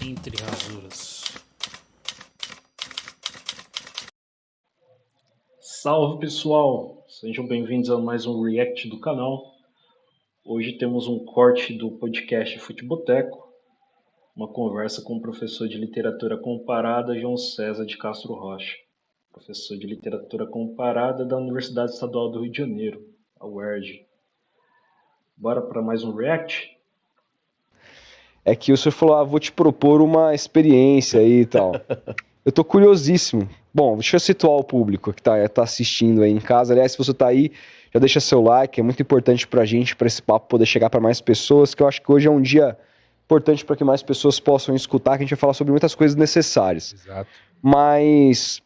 Entre Rasuras. Salve pessoal, sejam bem-vindos a mais um React do canal. Hoje temos um corte do podcast Futeboteco, uma conversa com o professor de literatura comparada João César de Castro Rocha, professor de literatura comparada da Universidade Estadual do Rio de Janeiro, a UERJ. Bora para mais um React? É que o senhor falou, vou te propor uma experiência aí e tal. Eu tô curiosíssimo. Bom, deixa eu situar o público que tá assistindo aí em casa. Aliás, se você tá aí, já deixa seu like, é muito importante pra gente, pra esse papo poder chegar pra mais pessoas, que eu acho que hoje é um dia importante para que mais pessoas possam escutar, que a gente vai falar sobre muitas coisas necessárias. Exato. Mas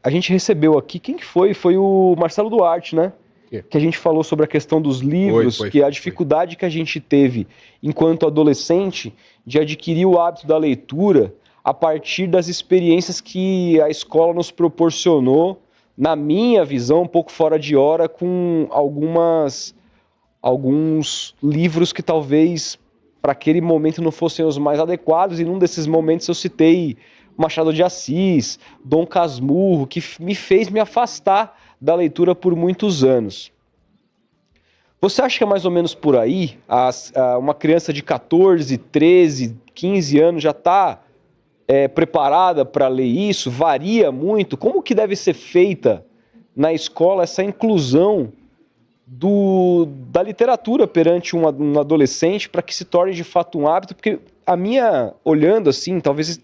a gente recebeu aqui, quem que foi? Foi o Marcelo Duarte, né? Que a gente falou sobre a questão dos livros, que a dificuldade que a gente teve enquanto adolescente de adquirir o hábito da leitura a partir das experiências que a escola nos proporcionou, na minha visão, um pouco fora de hora, com alguns livros que talvez para aquele momento não fossem os mais adequados, e num desses momentos eu citei Machado de Assis, Dom Casmurro, que me fez me afastar da leitura por muitos anos. Você acha que é mais ou menos por aí? Uma criança de 14, 13, 15 anos já está preparada para ler isso? Varia muito? Como que deve ser feita na escola essa inclusão da literatura perante um adolescente para que se torne de fato um hábito? Porque olhando assim, talvez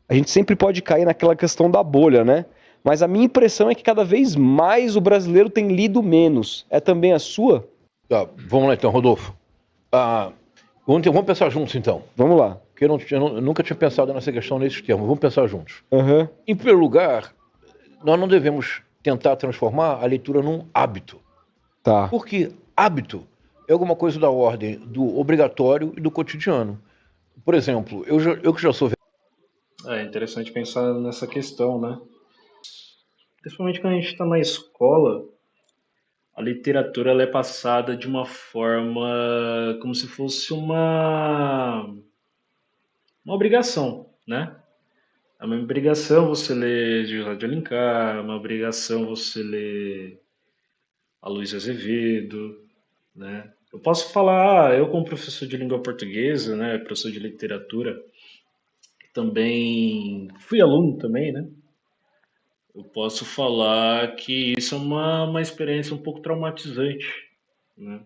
a gente sempre pode cair naquela questão da bolha, né? Mas a minha impressão é que cada vez mais o brasileiro tem lido menos. É também a sua? Tá, vamos lá então, Rodolfo. Vamos pensar juntos então. Vamos lá. Porque eu nunca tinha pensado nessa questão nesses termos. Vamos pensar juntos. Uhum. Em primeiro lugar, nós não devemos tentar transformar a leitura num hábito. Tá. Porque hábito é alguma coisa da ordem do obrigatório e do cotidiano. Por exemplo, eu que já sou... É interessante pensar nessa questão, né? Principalmente quando a gente está na escola, a literatura ela é passada de uma forma como se fosse uma obrigação, né? É uma obrigação você ler José de Alencar, é uma obrigação você ler Aloysio Azevedo, né? Eu posso falar, eu como professor de língua portuguesa, né, professor de literatura, também fui aluno também, né? Eu posso falar que isso é uma experiência um pouco traumatizante, né?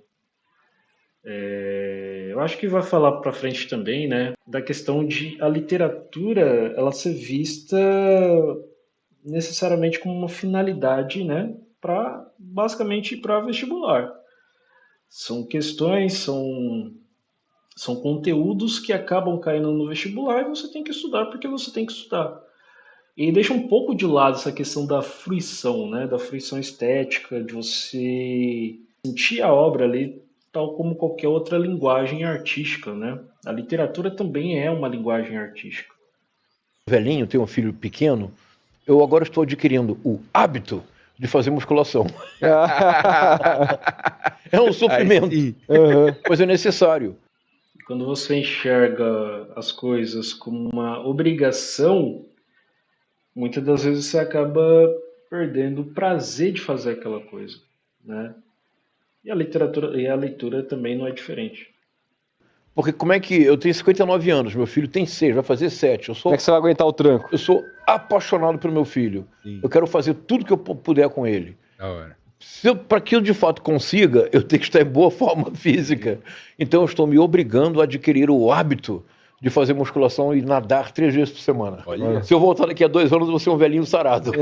Eu acho que vai falar para frente também, né, da questão de a literatura ela ser vista necessariamente como uma finalidade, né, para basicamente para vestibular. São questões, são conteúdos que acabam caindo no vestibular e você tem que estudar porque você tem que estudar. E deixa um pouco de lado essa questão da fruição, né? Da fruição estética, de você sentir a obra ali, tal como qualquer outra linguagem artística, né? A literatura também é uma linguagem artística. Velhinho, tenho um filho pequeno, eu agora estou adquirindo o hábito de fazer musculação. É um sofrimento, mas é necessário. Quando você enxerga as coisas como uma obrigação, muitas das vezes você acaba perdendo o prazer de fazer aquela coisa, né? E a leitura também não é diferente. Porque como é que... Eu tenho 59 anos, meu filho tem 6, vai fazer 7. Como é que você vai aguentar o tranco? Eu sou apaixonado pelo meu filho. Sim. Eu quero fazer tudo que eu puder com ele. Da hora. Para que eu de fato consiga, eu tenho que estar em boa forma física. Então eu estou me obrigando a adquirir o hábito de fazer musculação e nadar 3 vezes por semana. Olha. Se eu voltar daqui a 2 anos, eu vou ser um velhinho sarado.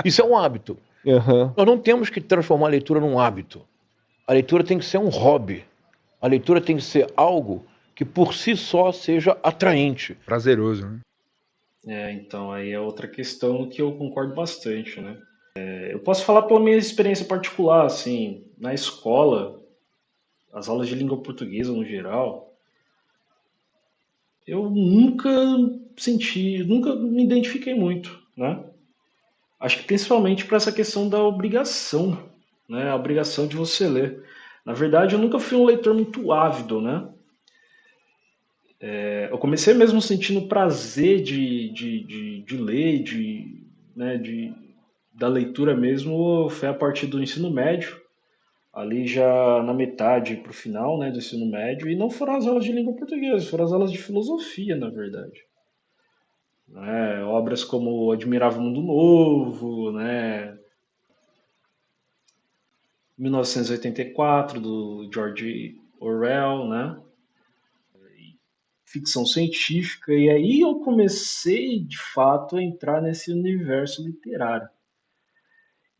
Isso é um hábito. Uhum. Nós não temos que transformar a leitura num hábito. A leitura tem que ser um hobby. A leitura tem que ser algo que por si só seja atraente. Prazeroso, né? Então aí é outra questão que eu concordo bastante, né? Eu posso falar pela minha experiência particular, assim, na escola, as aulas de língua portuguesa no geral, eu nunca me identifiquei muito, né? Acho que principalmente para essa questão da obrigação, né? A obrigação de você ler. Na verdade, eu nunca fui um leitor muito ávido, né? Eu comecei mesmo sentindo prazer de ler, né, da leitura mesmo, foi a partir do ensino médio, ali já na metade para o final, né, do ensino médio, e não foram as aulas de língua portuguesa, foram as aulas de filosofia, na verdade. Né, obras como Admirável Mundo Novo, né, 1984, do George Orwell, né, ficção científica, e aí eu comecei de fato a entrar nesse universo literário.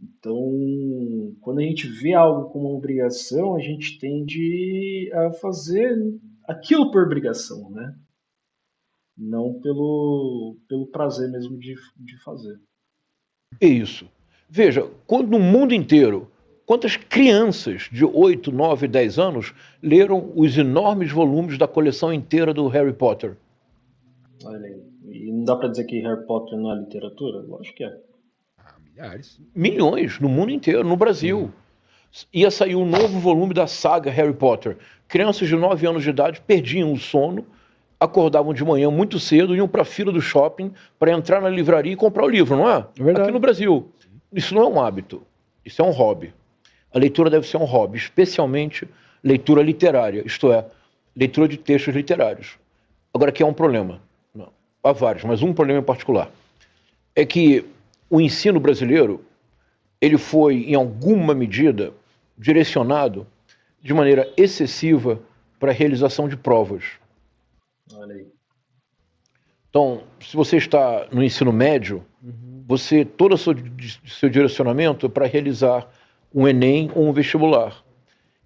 Então, quando a gente vê algo como uma obrigação, a gente tende a fazer aquilo por obrigação, né? Não pelo prazer mesmo de fazer. É isso. Veja, quando no mundo inteiro, quantas crianças de 8, 9, 10 anos leram os enormes volumes da coleção inteira do Harry Potter? Olha aí. E não dá pra dizer que Harry Potter não é literatura? Lógico que é. Milhares. Milhões no mundo inteiro, no Brasil. Ia sair um novo volume da saga Harry Potter. Crianças de 9 anos de idade perdiam o sono, acordavam de manhã muito cedo, iam para a fila do shopping para entrar na livraria e comprar o livro, não é? É verdade. Aqui no Brasil. Isso não é um hábito, isso é um hobby. A leitura deve ser um hobby, especialmente leitura literária, isto é, leitura de textos literários. Agora, aqui há um problema. Não, há vários, mas um problema em particular. É que o ensino brasileiro, ele foi, em alguma medida, direcionado de maneira excessiva para a realização de provas. Olha aí. Então, se você está no ensino médio, você todo o seu direcionamento é para realizar um Enem ou um vestibular.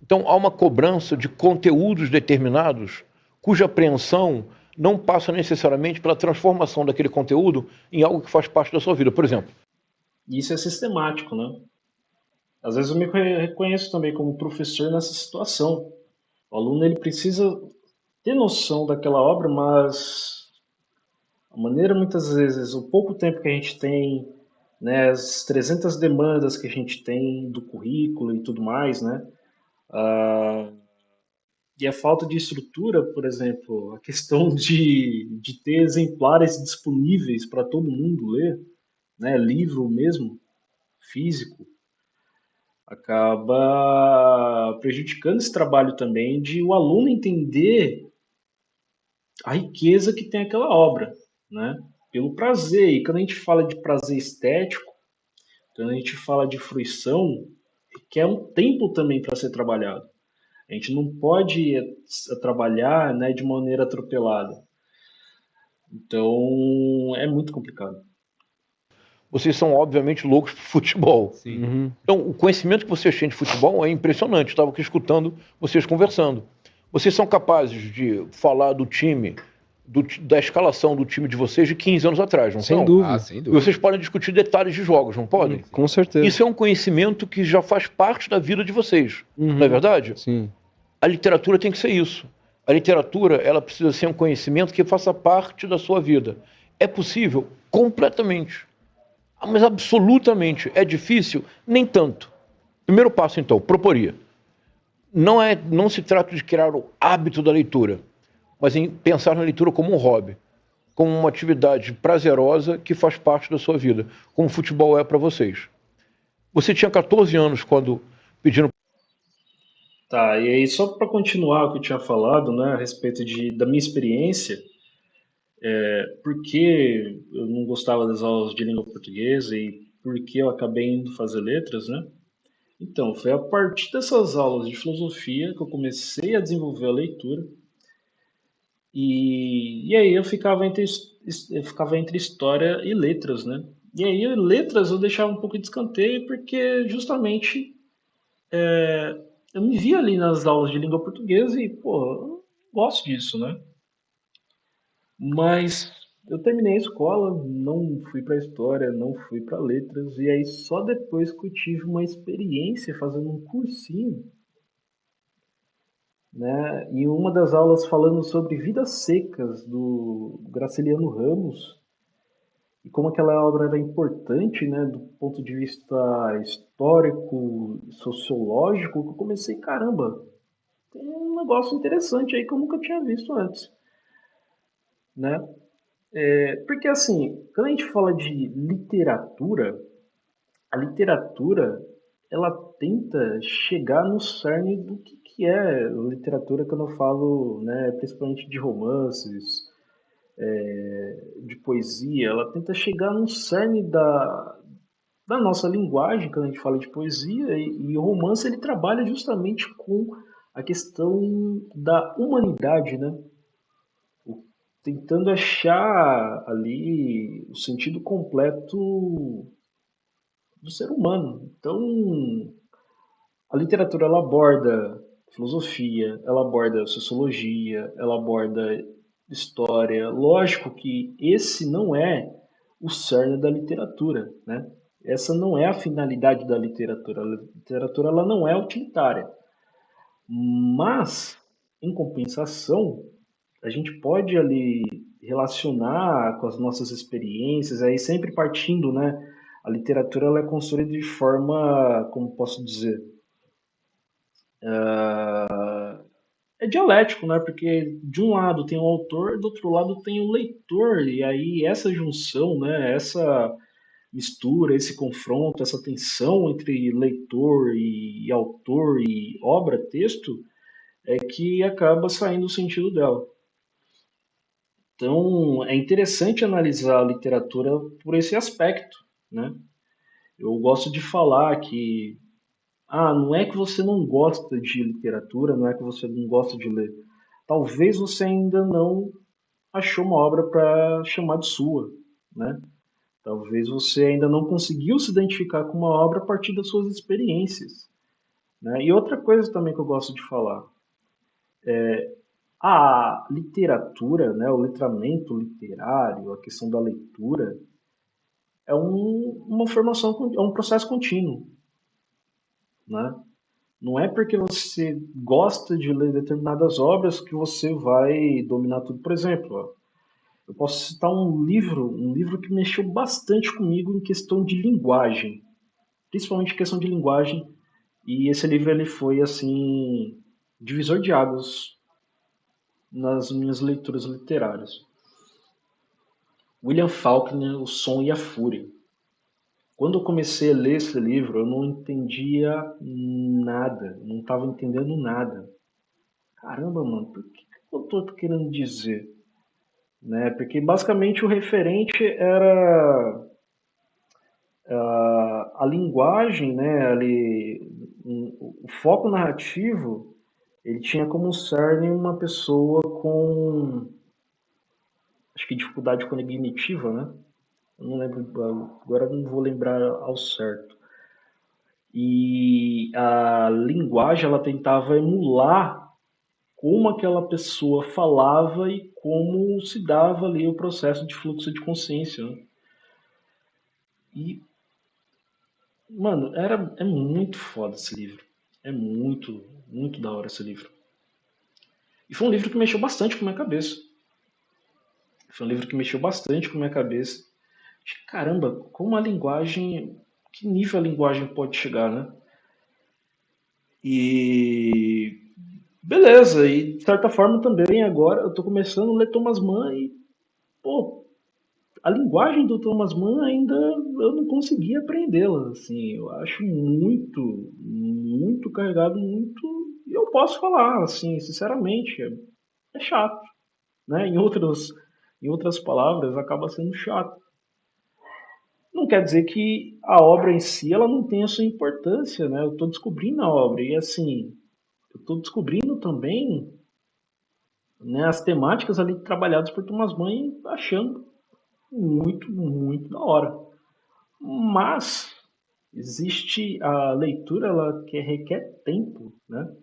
Então, há uma cobrança de conteúdos determinados cuja apreensão não passa necessariamente pela transformação daquele conteúdo em algo que faz parte da sua vida. Por exemplo, E isso é sistemático, né? Às vezes eu me reconheço também como professor nessa situação. O aluno ele precisa ter noção daquela obra, mas a maneira muitas vezes, o pouco tempo que a gente tem, né, as 300 demandas que a gente tem do currículo e tudo mais, né, e a falta de estrutura, por exemplo, a questão de ter exemplares disponíveis para todo mundo ler, né, livro mesmo, físico, acaba prejudicando esse trabalho também de o aluno entender a riqueza que tem aquela obra, né? Pelo prazer. E quando a gente fala de prazer estético, quando a gente fala de fruição, requer um tempo também para ser trabalhado. A gente não pode trabalhar, né, de maneira atropelada. Então, é muito complicado. vocês são obviamente loucos por futebol. Sim. Então, o conhecimento que vocês têm de futebol é impressionante. Eu estava aqui escutando vocês conversando. Vocês são capazes de falar do time, da escalação do time de vocês de 15 anos atrás, não Sem são? dúvida. Sem E dúvida. vocês podem discutir detalhes de jogos, não podem? Com certeza. Isso é um conhecimento que já faz parte da vida de vocês, não é verdade? Sim. A literatura tem que ser isso. A literatura, ela precisa ser um conhecimento que faça parte da sua vida. É possível? Completamente. Mas absolutamente. É difícil? Nem tanto. Primeiro passo, então, proporia. Não se trata de criar o hábito da leitura, mas em pensar na leitura como um hobby, como uma atividade prazerosa que faz parte da sua vida, como o futebol é para vocês. Você tinha 14 anos quando pediram. Tá, e aí só para continuar o que eu tinha falado, né, a respeito da minha experiência, por que eu não gostava das aulas de língua portuguesa e por que eu acabei indo fazer letras, né? Então, foi a partir dessas aulas de filosofia que eu comecei a desenvolver a leitura. E aí eu ficava entre história e letras, né? E aí letras eu deixava um pouco de escanteio porque justamente eu me via ali nas aulas de língua portuguesa e, pô, eu gosto disso, né? Mas eu terminei a escola, não fui para história, não fui para letras, e aí só depois que eu tive uma experiência fazendo um cursinho, né? E uma das aulas falando sobre Vidas Secas do Graciliano Ramos e como aquela obra era importante, né, do ponto de vista histórico, sociológico, que eu comecei, caramba, tem um negócio interessante aí que eu nunca tinha visto antes. né? Porque assim, quando a gente fala de literatura, a literatura ela tenta chegar no cerne do que é literatura quando eu falo, né, principalmente de romances, de poesia, ela tenta chegar no cerne da nossa linguagem quando a gente fala de poesia e o romance ele trabalha justamente com a questão da humanidade, né? Tentando achar ali o sentido completo do ser humano. Então, a literatura ela aborda filosofia, ela aborda sociologia, ela aborda história. Lógico que esse não é o cerne da literatura, né? Essa não é a finalidade da literatura. A literatura ela não é utilitária. Mas, em compensação, a gente pode ali relacionar com as nossas experiências, aí sempre partindo, né? A literatura ela é construída de forma, como posso dizer, é dialético, né? Porque de um lado tem o autor, do outro lado tem o leitor, e aí essa junção, né? Essa mistura, esse confronto, essa tensão entre leitor e autor e obra, texto, é que acaba saindo o sentido dela. Então, é interessante analisar a literatura por esse aspecto, né? Eu gosto de falar que, não é que você não gosta de literatura, não é que você não gosta de ler. Talvez você ainda não achou uma obra para chamar de sua, né? Talvez você ainda não conseguiu se identificar com uma obra a partir das suas experiências, né? E outra coisa também que eu gosto de falar, a literatura, né, o letramento literário, a questão da leitura, é uma formação, é um processo contínuo, né? Não é porque você gosta de ler determinadas obras que você vai dominar tudo. Por exemplo, ó, eu posso citar um livro que mexeu bastante comigo em questão de linguagem, principalmente em questão de linguagem, e esse livro ele foi assim divisor de águas nas minhas leituras literárias. William Faulkner, O Som e a Fúria. Quando eu comecei a ler esse livro, eu não entendia nada, não estava entendendo nada. Caramba, mano, por que eu estou querendo dizer? Né? Porque basicamente o referente era a linguagem, né? Ali, o foco narrativo, ele tinha como cerne uma pessoa com, acho que dificuldade cognitiva, né? Eu não lembro, agora não vou lembrar ao certo. E a linguagem ela tentava emular como aquela pessoa falava e como se dava ali o processo de fluxo de consciência, né? E, mano, é muito foda esse livro. É muito, muito da hora esse livro. E foi um livro que mexeu bastante com a minha cabeça. Foi um livro que mexeu bastante com a minha cabeça. Caramba, como a linguagem. Que nível a linguagem pode chegar, né? E. Beleza, e de certa forma também agora eu tô começando a ler Thomas Mann e, pô, a linguagem do Thomas Mann ainda eu não consegui aprendê-la, assim, eu acho muito, muito carregado, muito, e eu posso falar, assim, sinceramente, é chato, né? Em outras palavras, acaba sendo chato. Não quer dizer que a obra em si ela não tenha sua importância, né? Eu estou descobrindo a obra e assim, eu estou descobrindo também, né, as temáticas ali trabalhadas por Thomas Mann e achando muito, muito da hora. Mas existe a leitura, ela que requer tempo, né?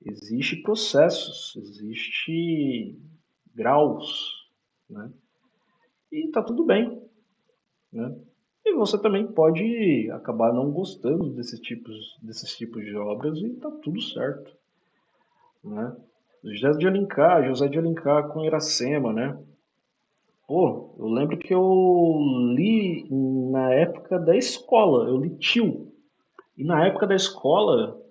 Existe processos, existe graus, né? E tá tudo bem, né? E você também pode acabar não gostando desses tipos de obras e tá tudo certo, né? José de Alencar com Iracema, né? Pô, eu lembro que eu li na época da escola, eu li Tio. E na época da escola,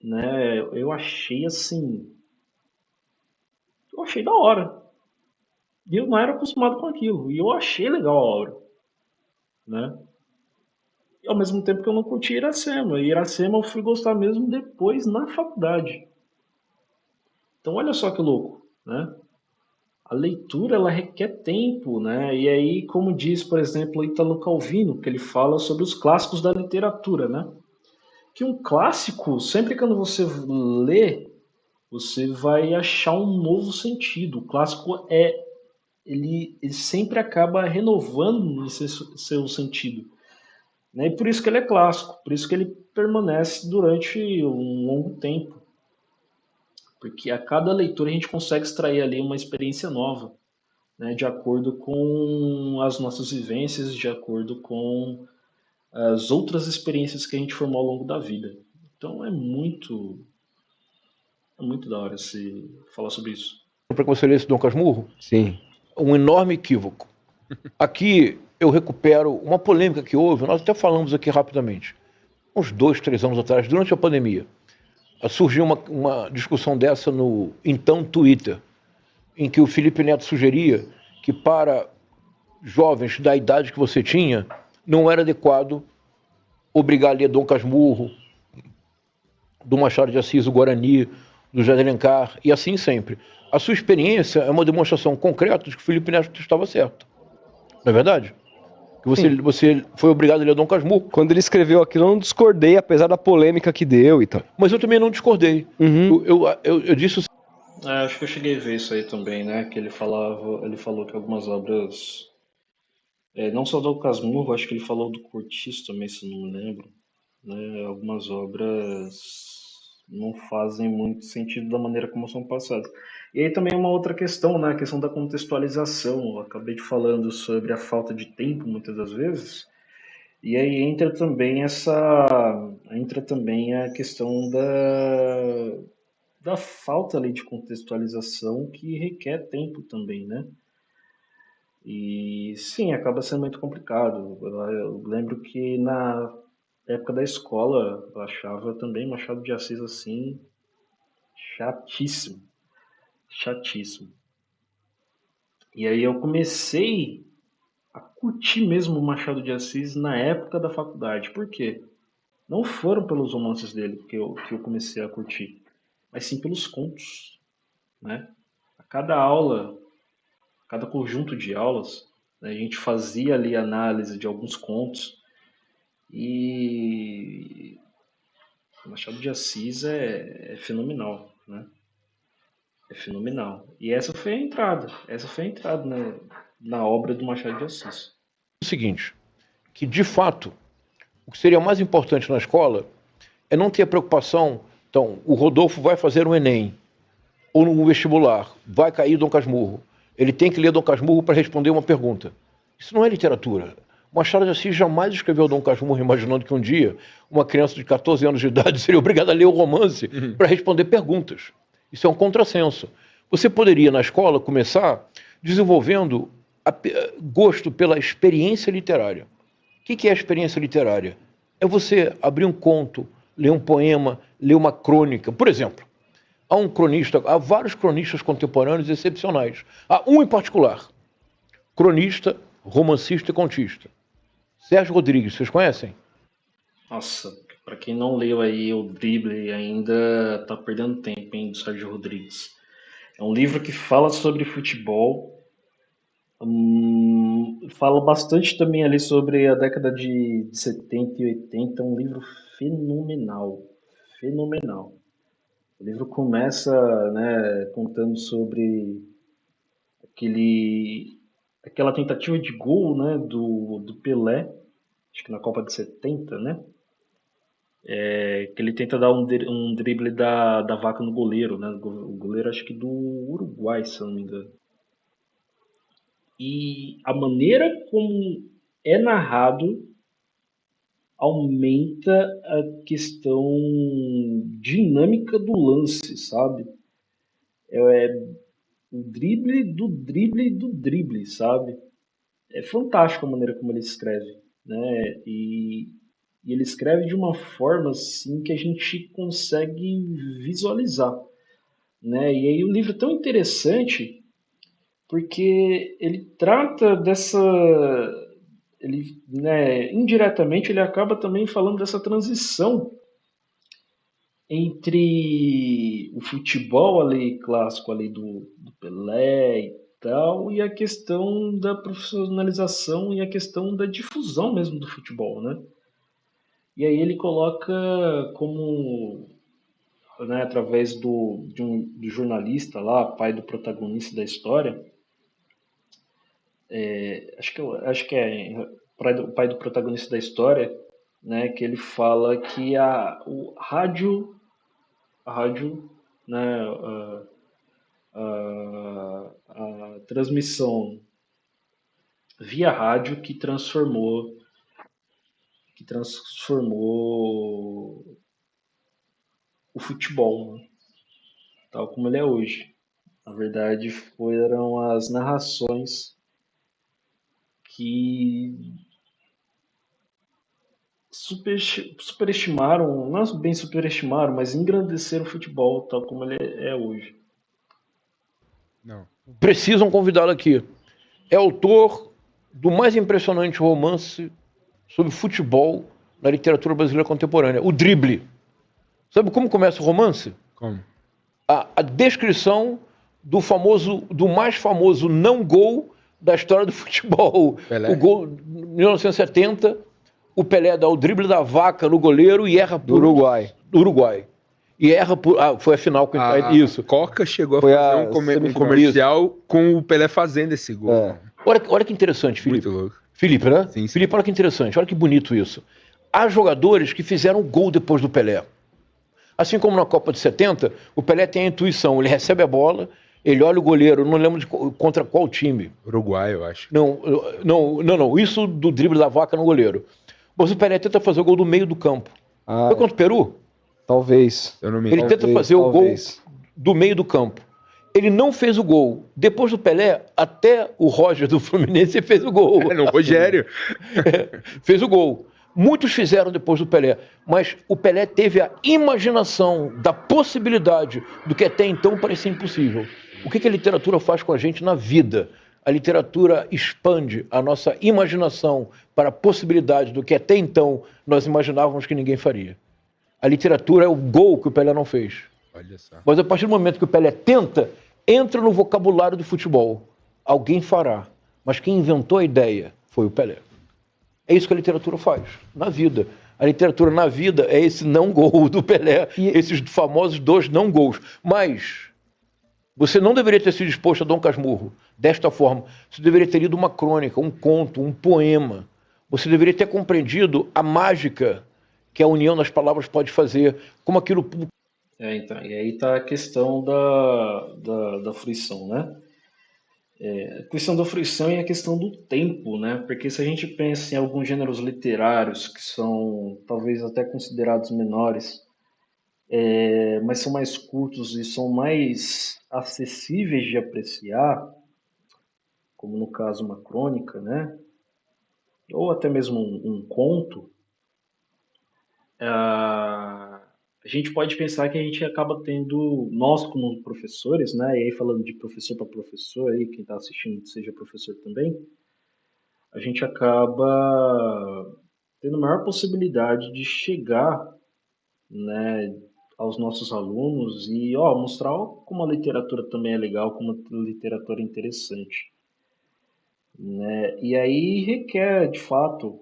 né, eu achei assim, eu achei da hora, E eu não era acostumado com aquilo. E eu achei legal a obra, né? E ao mesmo tempo que eu não curti Iracema. E Iracema eu fui gostar mesmo depois na faculdade. Então olha só que louco, né? A leitura ela requer tempo, né? E aí, como diz, por exemplo, Italo Calvino, que ele fala sobre os clássicos da literatura, né? Que um clássico, sempre que você lê, você vai achar um novo sentido. O clássico ele sempre acaba renovando esse seu sentido, né? E por isso que ele é clássico, por isso que ele permanece durante um longo tempo, porque a cada leitura a gente consegue extrair ali uma experiência nova, né? De acordo com as nossas vivências, de acordo com as outras experiências que a gente formou ao longo da vida. Então é muito da hora se falar sobre isso. Para que você lesse Dom Casmurro, Sim. um enorme equívoco. Aqui eu recupero uma polêmica que houve, nós até falamos aqui rapidamente, uns 2, 3 anos atrás, durante a pandemia. Surgiu uma discussão dessa no então Twitter, em que o Felipe Neto sugeria que para jovens da idade que você tinha, não era adequado obrigar a ler Dom Casmurro, do Machado de Assis, o Guarani, do José de Alencar, e assim sempre. A sua experiência é uma demonstração concreta de que o Felipe Neto estava certo. Não é verdade? Que você foi obrigado a ler Dom Casmurro. Quando ele escreveu aquilo, eu não discordei, apesar da polêmica que deu e tal. Mas eu também não discordei. Uhum. Eu disse o Acho que eu cheguei a ver isso aí também, né? Que ele falou que algumas obras, não só do Casmurro, acho que ele falou do Cortiço também, se não me lembro, né? Algumas obras não fazem muito sentido da maneira como são passadas. E aí também uma outra questão, né? A questão da contextualização. Eu acabei de falando sobre a falta de tempo, muitas das vezes. E aí entra também a questão da falta ali de contextualização que requer tempo também, né? E sim, acaba sendo muito complicado. Eu lembro que na época da escola eu achava também Machado de Assis assim chatíssimo, chatíssimo. E aí eu comecei a curtir mesmo o Machado de Assis na época da faculdade. Por quê? Não foram pelos romances dele que eu comecei a curtir, mas sim pelos contos, né? A cada aula, cada conjunto de aulas, né, a gente fazia ali análise de alguns contos e Machado de Assis é fenomenal, né? É fenomenal. E essa foi a entrada na obra do Machado de Assis. seguinte, que de fato, o que seria mais importante na escola é não ter a preocupação, então, o Rodolfo vai fazer um Enem, ou no vestibular, vai cair Dom Casmurro. Ele tem que ler Dom Casmurro para responder uma pergunta. Isso não é literatura. Machado de Assis jamais escreveu Dom Casmurro imaginando que um dia uma criança de 14 anos de idade seria obrigada a ler o romance para responder perguntas. Isso é um contrassenso. Você poderia, na escola, começar desenvolvendo gosto pela experiência literária. O que é a experiência literária? É você abrir um conto, ler um poema, ler uma crônica. Por exemplo, há vários cronistas contemporâneos excepcionais. Há um em particular, cronista, romancista e contista. Sérgio Rodrigues, vocês conhecem? Nossa, para quem não leu aí o Drible ainda tá perdendo tempo, hein, do Sérgio Rodrigues. É um livro que fala sobre futebol, fala bastante também ali sobre a década de 70 e 80, um livro fenomenal, fenomenal. O livro começa, né, contando sobre aquela tentativa de gol, né, do Pelé, acho que na Copa de 70, né, que ele tenta dar um drible da vaca no goleiro, né, o goleiro acho que do Uruguai, se eu não me engano. E a maneira como é narrado aumenta a questão dinâmica do lance, sabe? O drible do drible, sabe? É fantástico a maneira como ele escreve, né? E ele escreve de uma forma assim que a gente consegue visualizar, né? E aí o livro é tão interessante porque ele trata dessa, ele, né, indiretamente ele acaba também falando dessa transição entre o futebol ali clássico ali do Pelé e tal e a questão da profissionalização e a questão da difusão mesmo do futebol, né? E aí ele coloca como, né, através do jornalista lá, pai do protagonista da história, acho que é o pai do protagonista da história, né, que ele fala que a rádio, né, a transmissão via rádio que transformou o futebol, né, tal como ele é hoje. Na verdade, foram as narrações que superestimaram, não bem superestimaram, mas engrandeceram o futebol tal como ele é hoje. Não. Precisam convidá-lo aqui. É autor do mais impressionante romance sobre futebol na literatura brasileira contemporânea, O Drible. Sabe como começa o romance? Como? A descrição do mais famoso não gol da história do futebol. Pelé? O gol de 1970, o Pelé dá o drible da vaca no goleiro e erra Do Uruguai. Do Uruguai. E erra por. Ah, foi a final que isso. Coca chegou a Foi fazer a um semifinal. comercial com o Pelé fazendo esse gol. É. Olha que interessante, Felipe. Muito louco. Felipe, né? Sim, sim. Felipe, olha que interessante, olha que bonito isso. Há jogadores que fizeram gol depois do Pelé. Assim como na Copa de 70, o Pelé tem a intuição, ele recebe a bola, ele olha o goleiro, não lembro contra qual time. Uruguai, eu acho. Não. Isso do drible da vaca no goleiro. Mas o Pelé tenta fazer o gol do meio do campo. Foi contra o Peru? Talvez. Eu não me Ele lembro. tenta fazer o gol do meio do campo. Ele não fez o gol. Depois do Pelé, até o Roger do Fluminense fez o gol. No Rogério. Fez o gol. Muitos fizeram depois do Pelé, mas o Pelé teve a imaginação da possibilidade do que até então parecia impossível. O que a literatura faz com a gente na vida? A literatura expande a nossa imaginação para a possibilidade do que até então nós imaginávamos que ninguém faria. A literatura é o gol que o Pelé não fez. Olha só. Mas a partir do momento que o Pelé tenta, entra no vocabulário do futebol. Alguém fará. Mas quem inventou a ideia foi o Pelé. É isso que a literatura faz, na vida. A literatura na vida é esse não gol do Pelé, esses famosos 2 não gols. Mas você não deveria ter sido exposto a Dom Casmurro desta forma. Você deveria ter lido uma crônica, um conto, um poema. Você deveria ter compreendido a mágica que a união das palavras pode fazer, como aquilo... Então, e aí está a questão da fruição, né? A questão da fruição e a questão do tempo, né? Porque se a gente pensa em alguns gêneros literários que são talvez até considerados menores, mas são mais curtos e são mais acessíveis de apreciar, como no caso uma crônica, né? Ou até mesmo um conto, a gente pode pensar que a gente acaba tendo, nós como professores, né? E aí falando de professor para professor, aí quem está assistindo seja professor também, a gente acaba tendo maior possibilidade de chegar, né, aos nossos alunos e mostrar como a literatura também é legal, como a literatura é interessante, né? E aí requer, de fato,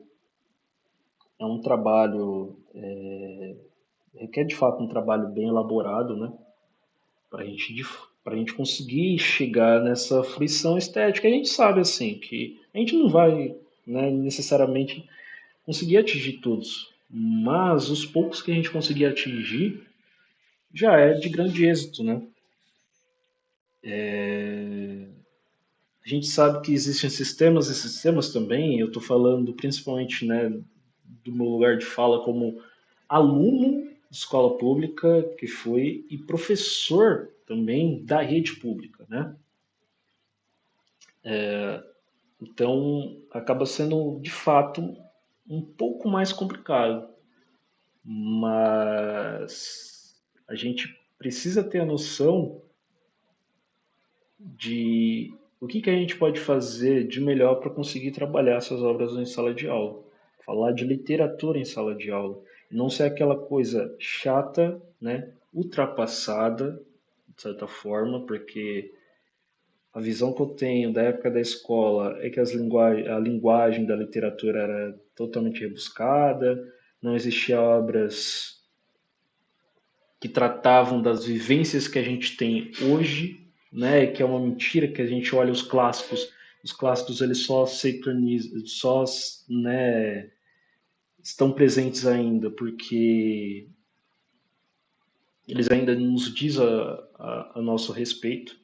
é um trabalho, requer de fato um trabalho bem elaborado, né? Para a gente conseguir chegar nessa fruição estética. A gente sabe assim que a gente não vai, né, necessariamente conseguir atingir todos, mas os poucos que a gente conseguir atingir já é de grande êxito, né? A gente sabe que existem sistemas e sistemas também. Eu estou falando principalmente, né, do meu lugar de fala como aluno de escola pública que foi e professor também da rede pública, né? Então acaba sendo de fato um pouco mais complicado, mas a gente precisa ter a noção de o que que a gente pode fazer de melhor para conseguir trabalhar essas obras em sala de aula? Falar de literatura em sala de aula, não ser aquela coisa chata, né, ultrapassada, de certa forma, porque a visão que eu tenho da época da escola é que a linguagem da literatura era totalmente rebuscada, não existiam obras que tratavam das vivências que a gente tem hoje, né? Que é uma mentira que a gente olha os clássicos eles só se eternizam, só, né, estão presentes ainda porque eles ainda nos dizem a nosso respeito,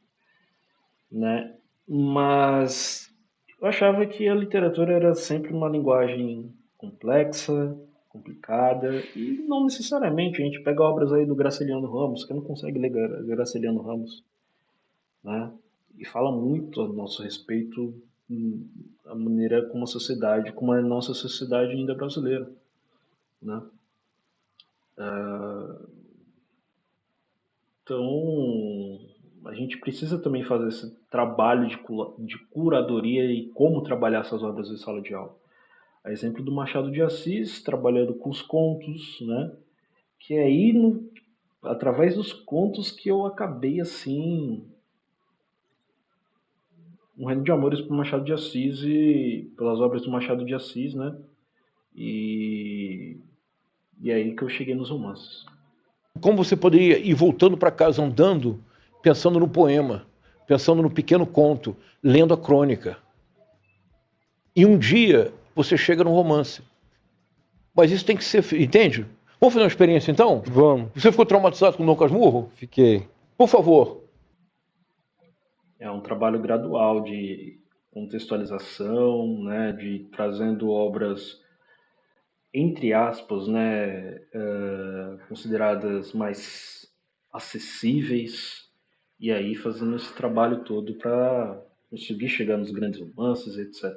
né? Mas eu achava que a literatura era sempre uma linguagem complexa, complicada, e não necessariamente. A gente pega obras aí do Graciliano Ramos, que não consegue ler Graciliano Ramos, né? E fala muito a nosso respeito, a maneira como a sociedade, como a nossa sociedade ainda é brasileira, né? Então, a gente precisa também fazer esse trabalho de curadoria e como trabalhar essas obras em sala de aula. A exemplo do Machado de Assis, trabalhando com os contos, né? Que é aí, através dos contos, que eu acabei, assim, morrendo de amores por Machado de Assis e pelas obras do Machado de Assis, né? E é aí que eu cheguei nos romances. Como você poderia ir voltando para casa andando, pensando no poema, pensando no pequeno conto, lendo a crônica. E um dia você chega num romance. Mas isso tem que ser... Entende? Vamos fazer uma experiência então? Vamos. Você ficou traumatizado com Dom Casmurro? Fiquei. Por favor. É um trabalho gradual de contextualização, né? De trazendo obras, entre aspas, né, consideradas mais acessíveis, e aí fazendo esse trabalho todo para conseguir chegar nos grandes romances, etc.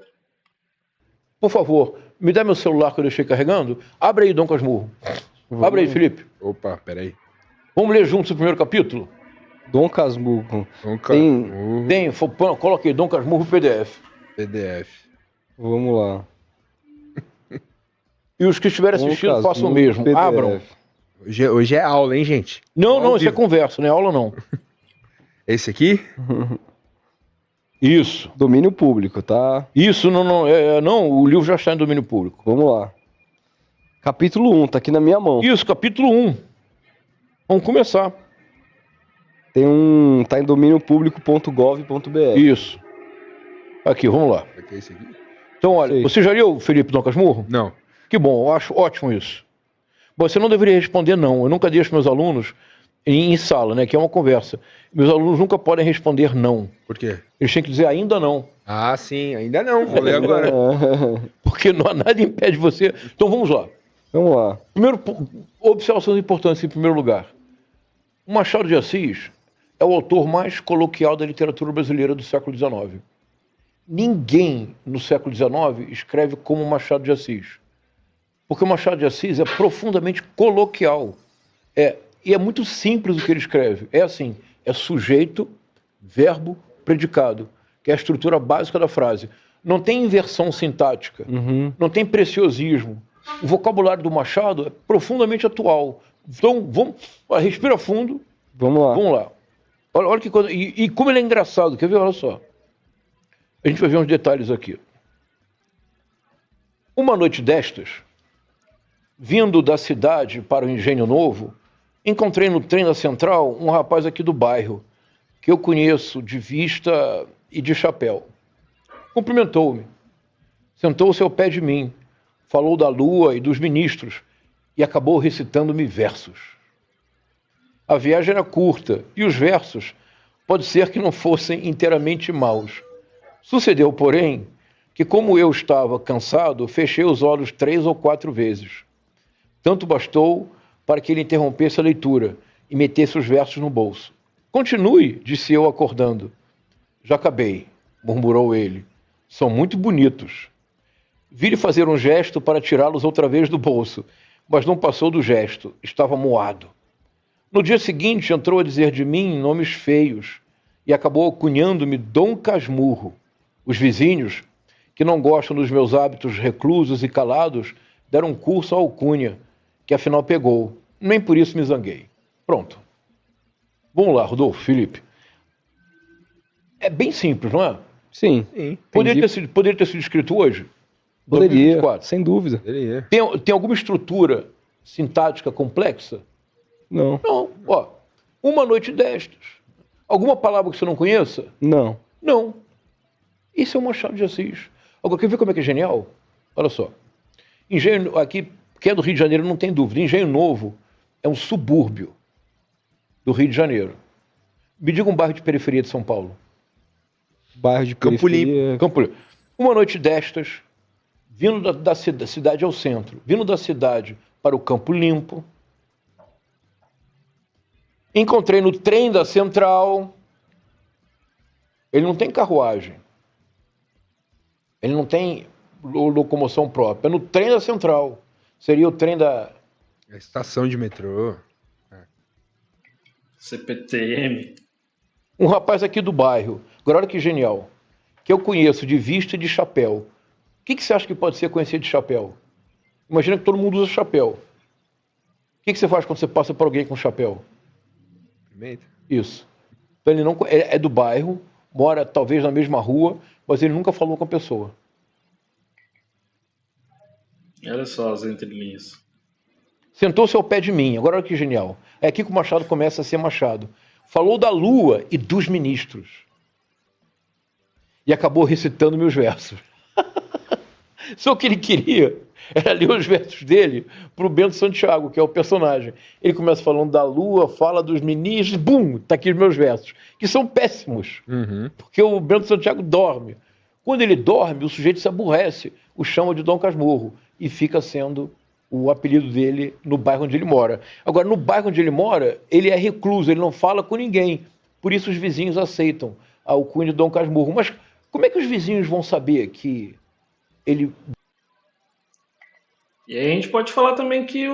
Por favor, me dá meu celular que eu deixei carregando. Abre aí, Dom Casmurro. Abre aí, Felipe. Opa, peraí. Vamos ler juntos o primeiro capítulo? Dom Casmurro. Dom Tem- Casmurro, Tem, coloquei Dom Casmurro PDF. PDF. Vamos lá. E os que estiverem Dom assistindo façam o Casmurro, mesmo. PDF. Abram. Hoje é aula, hein, gente? Não, Ao não, isso é vivo. conversa, não é aula não. Esse aqui? Isso. Domínio público, tá? Isso, não, o livro já está em domínio público. Vamos lá. Capítulo 1, tá aqui na minha mão. Isso, capítulo 1. Vamos começar. Tá em domíniopublico.gov.br. Isso. Aqui, vamos lá. Aqui é esse aqui? Então, olha, Sei. você já leu Felipe Dom Casmurro? Não. Que bom, eu acho ótimo isso. Você não deveria responder não. Eu nunca deixo meus alunos em sala, né, que é uma conversa. Meus alunos nunca podem responder não. Por quê? Eles têm que dizer ainda não. Ah, sim, ainda não. Vou ler agora. Porque não há nada impede você. Então vamos lá. Vamos lá. Primeiro, observações importantes em primeiro lugar. O Machado de Assis é o autor mais coloquial da literatura brasileira do século XIX. Ninguém no século XIX escreve como Machado de Assis. Porque o Machado de Assis é profundamente coloquial. E é muito simples o que ele escreve. É assim, é sujeito, verbo, predicado, que é a estrutura básica da frase. Não tem inversão sintática, não tem preciosismo. O vocabulário do Machado é profundamente atual. Então, vamos, respira fundo, Vamos lá. vamos lá. Olha que coisa. E como ele é engraçado, quer ver? Olha só. A gente vai ver uns detalhes aqui. Uma noite destas, vindo da cidade para o Engenho Novo, encontrei no trem da Central um rapaz aqui do bairro, que eu conheço de vista e de chapéu. Cumprimentou-me. Sentou-se ao pé de mim, falou da lua e dos ministros e acabou recitando-me versos. A viagem era curta e os versos pode ser que não fossem inteiramente maus. Sucedeu, porém, que como eu estava cansado, fechei os olhos 3 ou 4 vezes. Tanto bastou para que ele interrompesse a leitura e metesse os versos no bolso. Continue, disse eu acordando. Já acabei, murmurou ele. São muito bonitos. Vi-lhe fazer um gesto para tirá-los outra vez do bolso, mas não passou do gesto, estava moado. No dia seguinte entrou a dizer de mim nomes feios e acabou cunhando-me Dom Casmurro. Os vizinhos, que não gostam dos meus hábitos reclusos e calados, deram um curso à alcunha, que afinal pegou. Nem por isso me zanguei. Pronto. Vamos lá, Rodolfo, Felipe. É bem simples, não é? Sim, Sim, Poderia ter sido escrito hoje? poderia, 2024. sem dúvida. ele é. Tem alguma estrutura sintática complexa? Não, Não. Ó, uma noite destas. Alguma palavra que você não conheça? não. Não. Isso é um Machado de Assis. Agora, quer ver como é que é genial? Olha só. Engenho, aqui, quem é do Rio de Janeiro não tem dúvida. Engenho Novo é um subúrbio do Rio de Janeiro. Me diga um bairro de periferia de São Paulo. Bairro de Campo periferia. Campo Limpo. Uma noite destas, vindo da cidade ao centro, vindo da cidade para o Campo Limpo, encontrei no trem da Central. Ele não tem carruagem. Ele não tem locomoção própria. É no trem da Central. Seria o trem da... A estação de metrô. CPTM. Um rapaz aqui do bairro. Agora olha que genial. Que eu conheço de vista e de chapéu. O que você acha que pode ser conhecido de chapéu? Imagina que todo mundo usa chapéu. O que você faz quando você passa por alguém com chapéu? Pimenta. Isso. Então ele não é do bairro, mora talvez na mesma rua, mas ele nunca falou com a pessoa. Olha só as entrelinhas. Sentou-se ao pé de mim. Agora olha que genial. É aqui que o Machado começa a ser Machado. Falou da lua e dos ministros. E acabou recitando meus versos. Só o que ele queria era ler os versos dele para o Bento Santiago, que é o personagem. Ele começa falando da lua, fala dos ministros, bum, tá aqui os meus versos, que são péssimos, porque o Bento Santiago dorme. Quando ele dorme, o sujeito se aborrece, o chama de Dom Casmurro, e fica sendo o apelido dele no bairro onde ele mora. Agora, no bairro onde ele mora, ele é recluso, ele não fala com ninguém. Por isso os vizinhos aceitam a alcunha de Dom Casmurro. Mas como é que os vizinhos vão saber que ele... E aí a gente pode falar também que é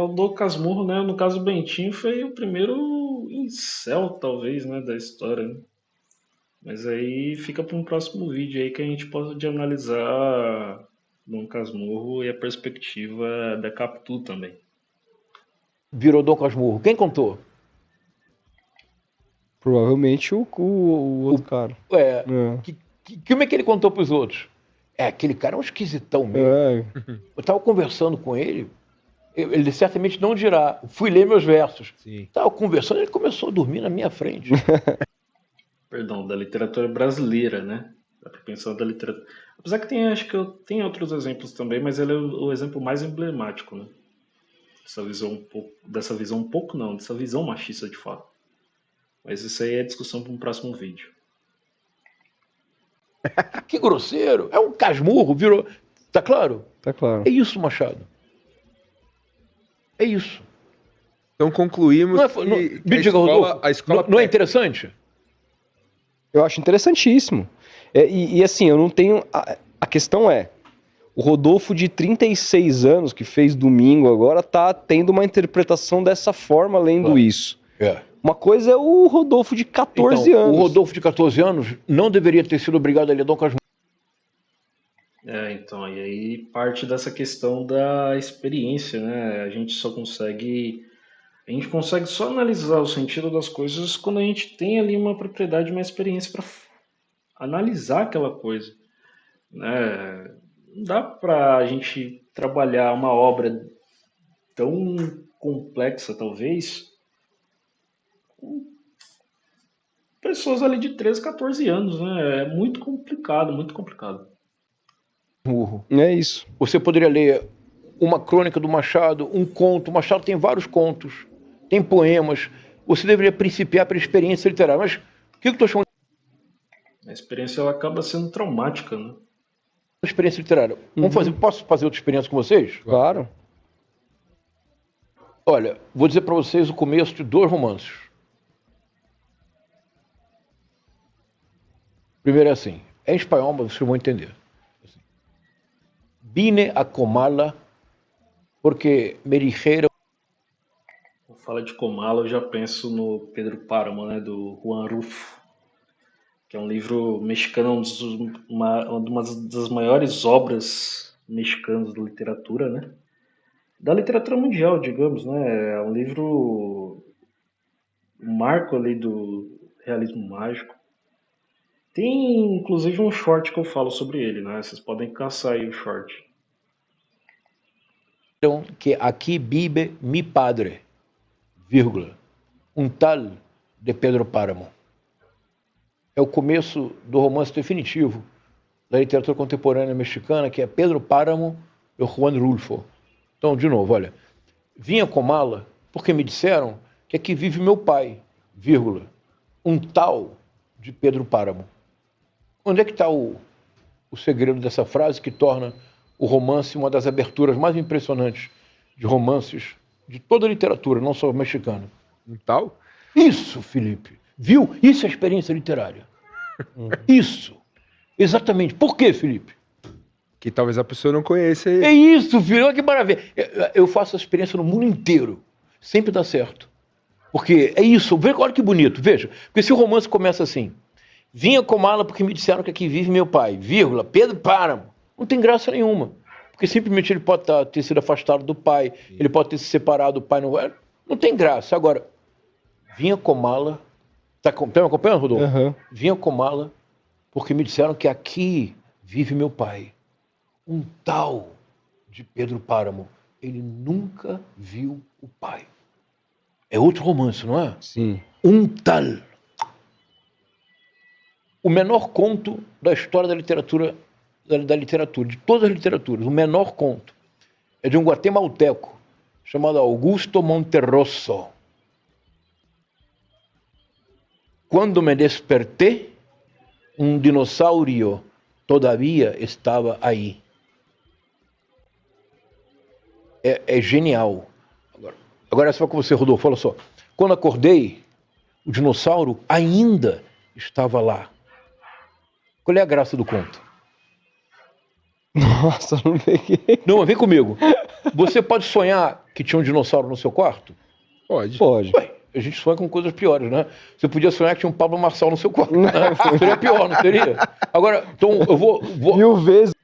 o Dom Casmurro, né? No caso, o Bentinho foi o primeiro incel, talvez, né, da história, né? Mas aí fica para um próximo vídeo aí que a gente pode analisar Dom Casmurro e a perspectiva da Capitu também. virou Dom Casmurro? Quem contou? Provavelmente o outro cara. É, É. como é que ele contou para os outros? É, aquele cara é um esquisitão mesmo. É, Eu estava conversando com ele, ele certamente não dirá, fui ler meus versos. Sim. Estava conversando, ele começou a dormir na minha frente. Perdão, da literatura brasileira, né? Dá pra pensar da literatura. Apesar que tem, acho que tem outros exemplos também, mas ele é o exemplo mais emblemático, né? Dessa visão um pouco não, dessa visão machista de fato. Mas isso aí é discussão para um próximo vídeo. Que grosseiro, é um casmurro, virou... Tá claro? tá claro. É isso, Machado. É isso. Então concluímos Não é, que, não, que me diga, Rodolfo, a escola não é interessante? Eu acho interessantíssimo. E assim, eu não tenho. A questão é: o Rodolfo de 36 anos, que fez domingo agora, tá tendo uma interpretação dessa forma lendo Claro. isso. É. Uma coisa é o Rodolfo de 14 Então, anos. o Rodolfo de 14 anos não deveria ter sido obrigado a ler Dom Casmurro. Então, e aí parte dessa questão da experiência, né? A gente consegue só analisar o sentido das coisas quando a gente tem ali uma propriedade, uma experiência para analisar aquela coisa, né? Não dá para a gente trabalhar uma obra tão complexa, talvez, com pessoas ali de 13, 14 anos, né? É muito complicado, muito complicado. É isso. Você poderia ler uma crônica do Machado, um conto. O Machado tem vários contos, tem poemas. Você deveria principiar pela experiência literária. Mas o que eu estou chamando A experiência ela acaba sendo traumática, né? de experiência literária? Posso fazer outra experiência com vocês? Claro. Olha, vou dizer para vocês o começo de 2 romances. Primeiro é assim, é em espanhol, mas vocês vão entender. Vine a Comala porque me dijeron... fala de Comala, eu já penso no Pedro Páramo, né, do Juan Rulfo, que é um livro mexicano, uma das maiores obras mexicanas da literatura, né? Da literatura mundial, digamos, né? É um livro, um marco ali do realismo mágico. Tem inclusive um short que eu falo sobre ele, né? Vocês podem caçar aí o short. Então, que aqui vive mi padre, vírgula, um tal de Pedro Páramo. É o começo do romance definitivo da literatura contemporânea mexicana, que é Pedro Páramo e Juan Rulfo. Então, de novo, olha, vinha com mala porque me disseram que aqui vive meu pai, vírgula, um tal de Pedro Páramo. Onde é que está o segredo dessa frase que torna o romance uma das aberturas mais impressionantes de romances de toda a literatura, não só mexicana? Um tal? Isso, Felipe. Viu? Isso é experiência literária. Isso. Exatamente. Por quê, Felipe? Que talvez a pessoa não conheça É ele. isso, filho. Olha que maravilha. Eu faço essa experiência no mundo inteiro. Sempre dá certo. Porque é isso. Olha que bonito. Veja. Porque se o romance começa assim: vinha com mala porque me disseram que aqui vive meu pai, vírgula, Pedro Páramo. Não tem graça nenhuma. Porque simplesmente ele pode ter sido afastado do pai, ele pode ter se separado do pai. Não tem graça. Agora, vinha com mala. Tá me acompanhando, Rodolfo? Aham. Vinha com mala porque me disseram que aqui vive meu pai. Um tal de Pedro Páramo. Ele nunca viu o pai. É outro romance, não é? Sim. Um tal. O menor conto da história da literatura, de todas as literaturas, o menor conto é de um guatemalteco chamado Augusto Monterroso. Quando me desperté, um dinossauro todavia estava aí. É genial. Agora essa foi com você, Rodolfo. Olha só. Quando acordei, o dinossauro ainda estava lá. Qual é a graça do conto? Nossa, não peguei. Não, vem comigo. Você pode sonhar que tinha um dinossauro no seu quarto? Pode. Pode. Ué, a gente sonha com coisas piores, né? Você podia sonhar que tinha um Pablo Marçal no seu quarto. Né? Seria pior, não seria? Agora, então eu vou... 1000 vezes.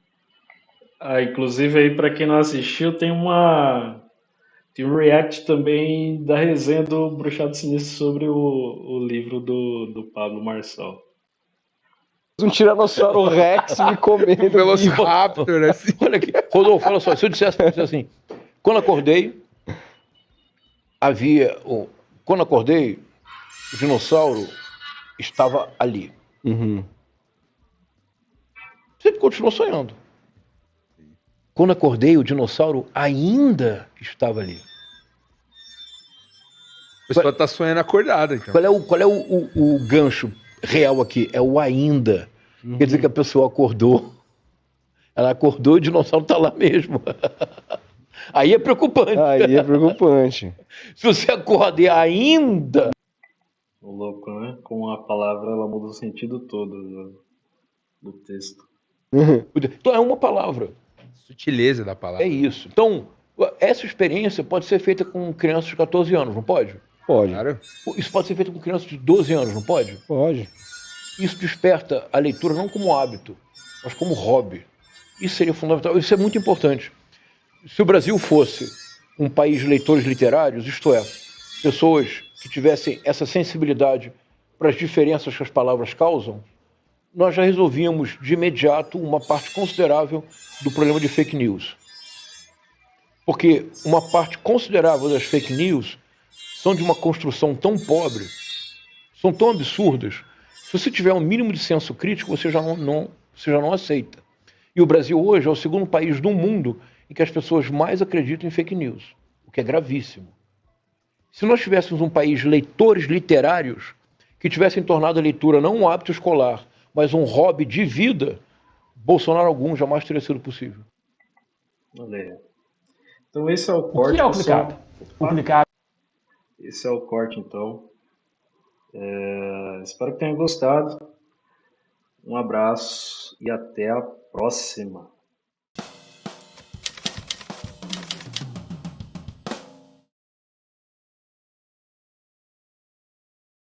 Inclusive aí para quem não assistiu, tem um react também da resenha do Bruxado Sinistro sobre o livro do Pablo Marçal. Um Tiranossauro Rex me comendo. Um Velociraptor, assim. Olha aqui, Rodolfo, olha só, se eu dissesse assim, quando acordei, o dinossauro estava ali. Uhum. Você continuou sonhando. Quando acordei, o dinossauro ainda estava ali. A pessoa tá sonhando acordada, então. Qual é o gancho real aqui? É o ainda. Quer dizer que a pessoa acordou. Ela acordou e o dinossauro está lá mesmo. Aí é preocupante. Aí é preocupante. Se você acorda e ainda... O louco, né? Com a palavra ela muda o sentido todo do texto. Então é uma palavra. Sutileza da É palavra. isso. Então, essa experiência pode ser feita com crianças de 14 anos, não pode? Pode. Claro. Isso pode ser feito com crianças de 12 anos, não pode? Pode. Isso desperta a leitura não como hábito, mas como hobby. Isso seria fundamental. Isso é muito importante. Se o Brasil fosse um país de leitores literários, isto é, pessoas que tivessem essa sensibilidade para as diferenças que as palavras causam, nós já resolvíamos de imediato uma parte considerável do problema de fake news. Porque uma parte considerável das fake news são de uma construção tão pobre, são tão absurdas. Se você tiver um mínimo de senso crítico, você já não aceita. E o Brasil hoje é o segundo país do mundo em que as pessoas mais acreditam em fake news, o que é gravíssimo. Se nós tivéssemos um país de leitores literários que tivessem tornado a leitura não um hábito escolar, mas um hobby de vida, Bolsonaro algum jamais teria sido possível. Olha. Então esse é o corte. O que é o Clicap? O Clicap. Esse é o corte, então. Espero que tenham gostado. Um abraço e até a próxima.